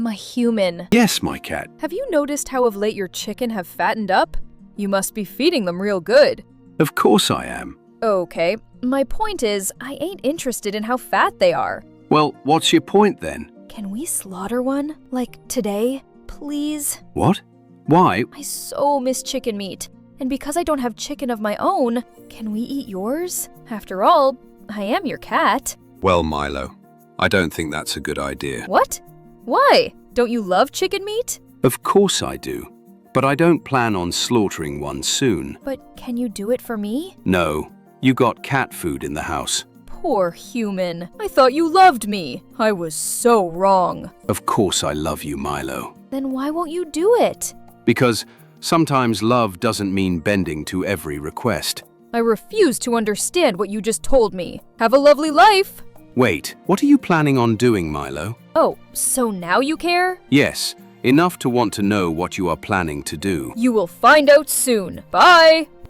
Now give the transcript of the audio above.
My human. Yes, my cat. Have you noticed how of late your chicken have fattened up? You must be feeding them real good. Of course I am. Okay, my point is, I ain't interested in how fat they are. Well, what's your point then? Can we slaughter one? Like today? Please? What? Why? I so miss chicken meat. And because I don't have chicken of my own, can we eat yours? After all, I am your cat. Well, Milo, I don't think that's a good idea. What? Why? Don't you love chicken meat? Of course I do. But I don't plan on slaughtering one soon. But can you do it for me? No, you got cat food in the house. Poor human. I thought you loved me. I was so wrong. Of course I love you, Milo. Then why won't you do it? Because sometimes love doesn't mean bending to every request. I refuse to understand what you just told me. Have a lovely life. Wait, what are you planning on doing, Milo? Oh, so now you care? Yes, enough to want to know what you are planning to do. You will find out soon. Bye!